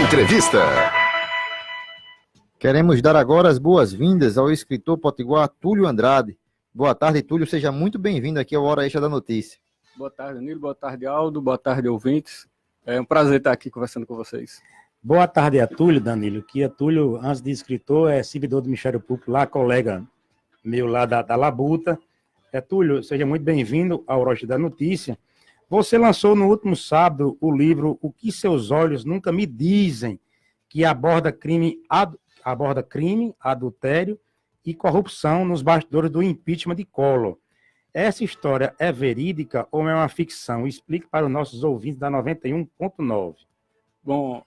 Entrevista. Queremos dar agora as boas-vindas ao escritor potiguar Túlio Andrade. Boa tarde, Túlio. Seja muito bem-vindo aqui ao Hora Extra da Notícia. Boa tarde, Danilo. Boa tarde, Aldo. Boa tarde, ouvintes. É um prazer estar aqui conversando com vocês. Boa tarde a Túlio, Danilo. Que Túlio, antes de escritor, é servidor do Ministério Público, lá, colega meu lá da Labuta. Túlio, seja muito bem-vindo ao Hora Extra da Notícia. Você lançou no último sábado o livro O que Seus Olhos Nunca Me Dizem, que aborda crime, adultério e corrupção nos bastidores do impeachment de Collor. Essa história é verídica ou é uma ficção? Explique para os nossos ouvintes da 91.9. Bom,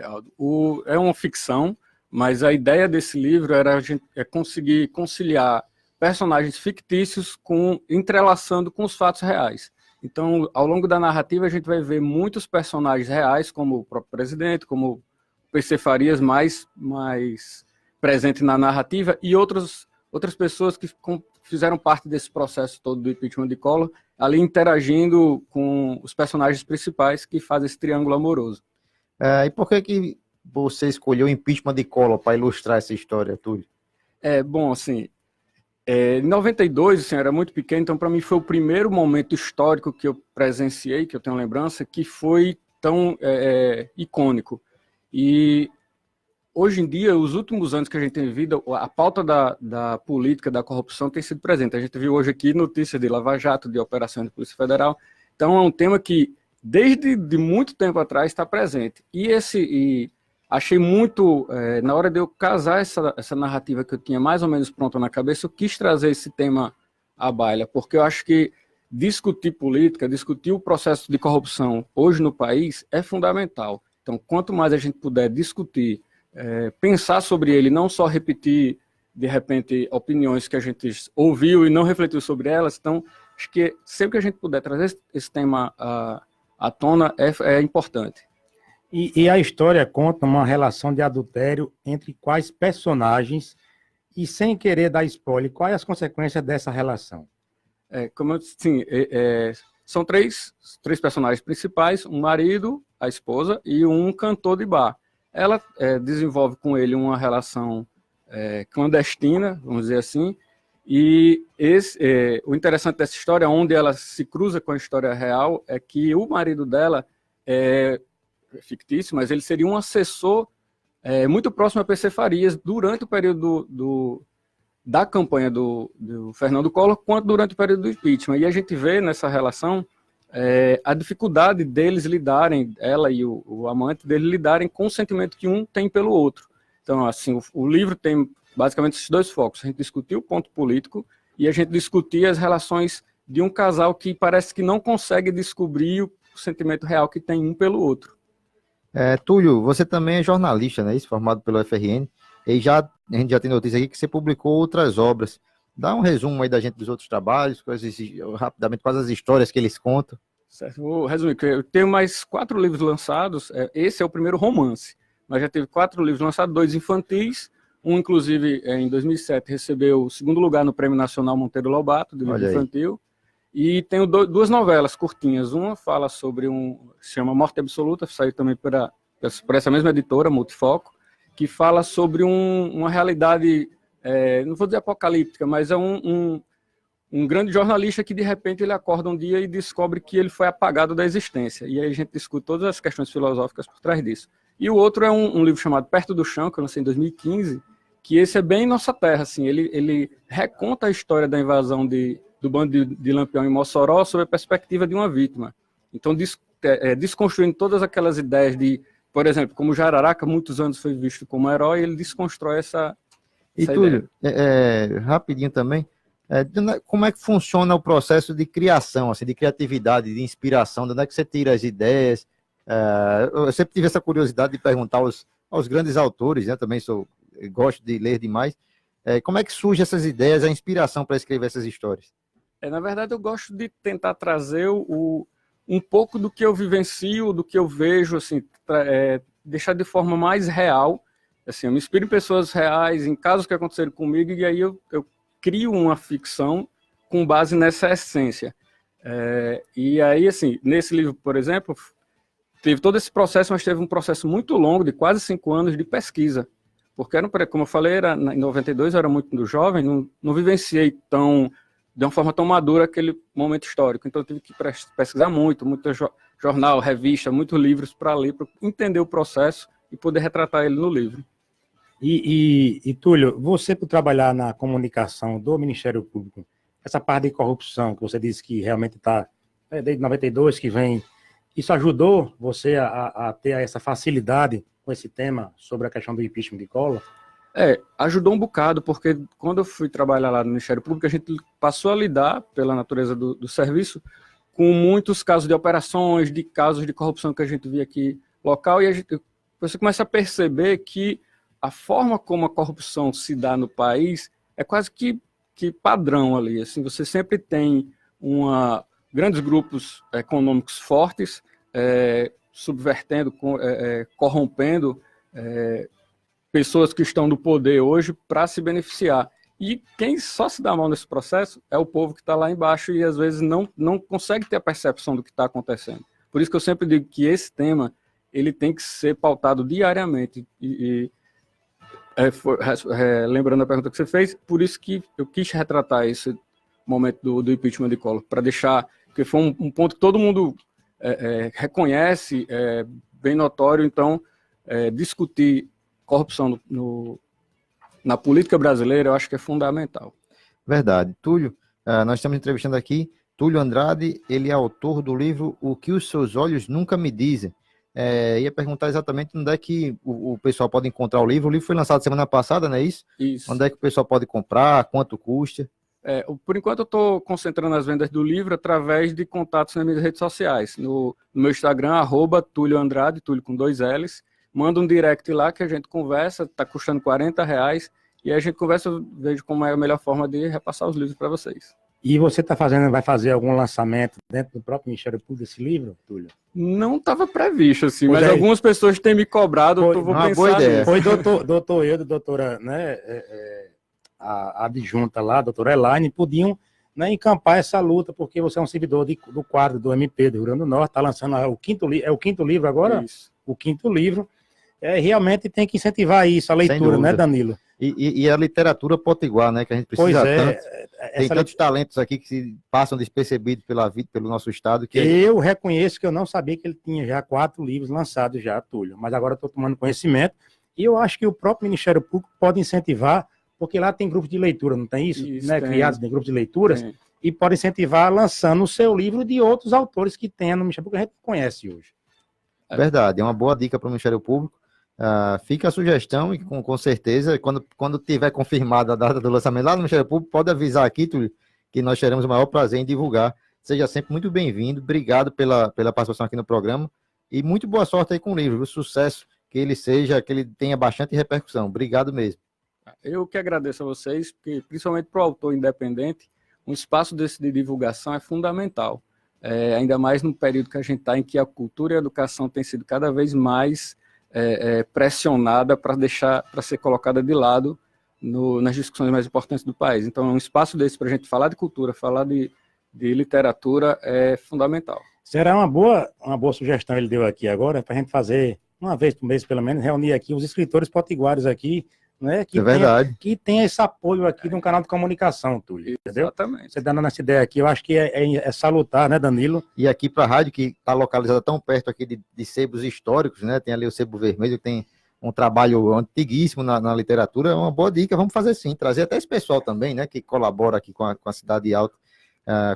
Aldo, é uma ficção, mas a ideia desse livro era conseguir conciliar personagens fictícios entrelaçando com os fatos reais. Então, ao longo da narrativa, a gente vai ver muitos personagens reais, como o próprio presidente, como o PC Farias, mais presente na narrativa, e outras pessoas que fizeram parte desse processo todo do impeachment de Collor, ali interagindo com os personagens principais que fazem esse triângulo amoroso. E por que você escolheu o impeachment de Collor para ilustrar essa história, Túlio? Bom, assim, em 92, assim, eu era muito pequeno, então para mim foi o primeiro momento histórico que eu presenciei, que eu tenho lembrança, que foi tão icônico. E hoje em dia, os últimos anos que a gente tem vivido, a pauta da política, da corrupção tem sido presente. A gente viu hoje aqui notícias de Lava Jato, de operações da Polícia Federal. Então é um tema que, desde muito tempo atrás, está presente. E achei muito, na hora de eu casar essa narrativa que eu tinha mais ou menos pronta na cabeça, eu quis trazer esse tema à baila, porque eu acho que discutir política, discutir o processo de corrupção hoje no país é fundamental. Então, quanto mais a gente puder discutir, pensar sobre ele, não só repetir, de repente, opiniões que a gente ouviu e não refletiu sobre elas, então, acho que sempre que a gente puder trazer esse tema à tona, é importante. E a história conta uma relação de adultério entre quais personagens, e sem querer dar spoiler, quais as consequências dessa relação? Como eu disse, sim, são três personagens principais, um marido, a esposa, e um cantor de bar. Ela desenvolve com ele uma relação clandestina, vamos dizer assim, e o interessante dessa história, onde ela se cruza com a história real, é que o marido dela é fictício, mas ele seria um assessor muito próximo a PC Farias durante o período da campanha do Fernando Collor, quanto durante o período do impeachment. E a gente vê nessa relação a dificuldade deles lidarem, ela e o amante dele lidarem com o sentimento que um tem pelo outro. Então, assim, o livro tem basicamente esses dois focos. A gente discutir o ponto político e a gente discutir as relações de um casal que parece que não consegue descobrir o sentimento real que tem um pelo outro. Túlio, você também é jornalista, né? Isso, formado pelo FRN, e a gente já tem notícia aqui que você publicou outras obras. Dá um resumo aí da gente dos outros trabalhos, rapidamente, quais as histórias que eles contam. Certo, vou resumir. Eu tenho mais 4 livros lançados. Esse é o primeiro romance, mas já teve 4 livros lançados, 2 infantis. Um, inclusive, em 2007, recebeu o 2º lugar no Prêmio Nacional Monteiro Lobato, de livro infantil. E tenho 2 novelas curtinhas. Uma fala sobre se chama Morte Absoluta, saiu também por essa mesma editora, Multifoco, que fala sobre uma realidade, não vou dizer apocalíptica, mas é um grande jornalista que, de repente, ele acorda um dia e descobre que ele foi apagado da existência. E aí a gente discute todas as questões filosóficas por trás disso. E o outro é um livro chamado Perto do Chão, que eu lancei em 2015, que esse é bem nossa terra, assim. Ele reconta a história da invasão do bando de Lampião em Mossoró sob a perspectiva de uma vítima. Então, desconstruindo todas aquelas ideias de, por exemplo, como Jararaca, muitos anos foi visto como herói, ele desconstrói essa Túlio, rapidinho também, como é que funciona o processo de criação, assim, de criatividade, de inspiração, de onde é que você tira as ideias? Eu sempre tive essa curiosidade de perguntar aos grandes autores, né? Também gosto de ler demais. Como é que surgem essas ideias, a inspiração para escrever essas histórias? Na verdade, eu gosto de tentar trazer um pouco do que eu vivencio, do que eu vejo, assim, deixar de forma mais real. Assim, eu me inspiro em pessoas reais, em casos que aconteceram comigo, e aí eu crio uma ficção com base nessa essência. E aí, assim, nesse livro, por exemplo, teve todo esse processo, mas teve um processo muito longo, de quase 5 anos de pesquisa. Porque, como eu falei, em 92 eu era muito jovem, não vivenciei de uma forma tão madura aquele momento histórico. Então eu tive que pesquisar muito jornal, revista, muitos livros para ler, para entender o processo e poder retratar ele no livro. E Túlio, você por trabalhar na comunicação do Ministério Público, essa parte de corrupção que você disse que realmente está desde 92 que vem, isso ajudou você a ter essa facilidade com esse tema sobre a questão do impeachment de Collor? Ajudou um bocado, porque quando eu fui trabalhar lá no Ministério Público, a gente passou a lidar, pela natureza do serviço, com muitos casos de operações, de casos de corrupção que a gente via aqui local, e você começa a perceber que a forma como a corrupção se dá no país é quase que padrão ali. Assim, você sempre tem grandes grupos econômicos fortes, subvertendo, corrompendo pessoas que estão no poder hoje para se beneficiar. E quem só se dá mal nesse processo é o povo que está lá embaixo e às vezes não consegue ter a percepção do que está acontecendo. Por isso que eu sempre digo que esse tema ele tem que ser pautado diariamente. Lembrando a pergunta que você fez, por isso que eu quis retratar esse momento do impeachment de Collor, para deixar, porque foi um ponto que todo mundo reconhece, bem notório. Então, discutir corrupção na política brasileira, eu acho que é fundamental. Verdade. Túlio, nós estamos entrevistando aqui Túlio Andrade, ele é autor do livro O que os seus olhos nunca me dizem. Ia perguntar exatamente onde é que o pessoal pode encontrar o livro. O livro foi lançado semana passada, não é isso? Isso. Onde é que o pessoal pode comprar, quanto custa? Por enquanto eu estou concentrando as vendas do livro através de contatos nas minhas redes sociais. No meu Instagram, @TúlioAndrade, Túlio com 2 L's. Manda um direct lá que a gente conversa, está custando R$40, e a gente conversa, eu vejo como é a melhor forma de repassar os livros para vocês. E você vai fazer algum lançamento dentro do próprio Ministério Público desse livro, Túlio? Não estava previsto, assim, mas algumas pessoas têm me cobrado, eu vou pensar boa ideia. nisso. Foi doutor Eudo, doutora, né, a adjunta lá, a doutora Elaine, podiam, né, encampar essa luta, porque você é um servidor do quadro do MP do Rio Grande do Norte, está lançando o quinto livro agora? Isso. O quinto livro. Realmente tem que incentivar isso, a leitura, né, Danilo? E a literatura potiguar, né, que a gente precisa tanto. Tem tantos talentos aqui que se passam despercebidos pelo nosso estado. Eu reconheço que eu não sabia que ele tinha já 4 livros lançados já, Túlio, mas agora estou tomando conhecimento, e eu acho que o próprio Ministério Público pode incentivar, porque lá tem grupos de leitura, não tem isso? Né? Criados em grupos de leituras, e pode incentivar lançando o seu livro de outros autores que tenha no Ministério Público que a gente conhece hoje. Verdade, é uma boa dica para o Ministério Público. Fica a sugestão e com certeza, quando tiver confirmada a data do lançamento lá no Ministério Público, pode avisar aqui, Túlio, que nós teremos o maior prazer em divulgar. Seja sempre muito bem-vindo, obrigado pela participação aqui no programa e muito boa sorte aí com o livro, o sucesso que ele tenha bastante repercussão. Obrigado mesmo. Eu que agradeço a vocês, porque principalmente para o autor independente, um espaço desse de divulgação é fundamental. Ainda mais no período que a gente está, em que a cultura e a educação têm sido cada vez mais pressionada para ser colocada de lado nas discussões mais importantes do país. Então, um espaço desse para a gente falar de cultura, falar de literatura é fundamental. Será uma boa sugestão ele deu aqui agora, para a gente fazer, uma vez por mês pelo menos, reunir aqui os escritores potiguares aqui, né, que tem esse apoio aqui de um canal de comunicação, Túlio, entendeu? Exatamente. Você dando essa ideia aqui, eu acho que é salutar, né, Danilo? E aqui para a rádio, que está localizada tão perto aqui de sebos históricos, né, tem ali o Sebo Vermelho, que tem um trabalho antiguíssimo na literatura, é uma boa dica, vamos fazer sim, trazer até esse pessoal também, né, que colabora aqui com a Cidade Alta,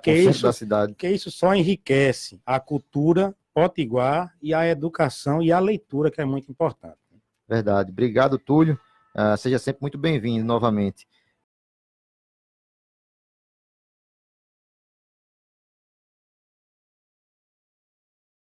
com o centro da cidade. Que isso só enriquece a cultura potiguar e a educação e a leitura, que é muito importante. Verdade. Obrigado, Túlio. Seja sempre muito bem-vindo novamente.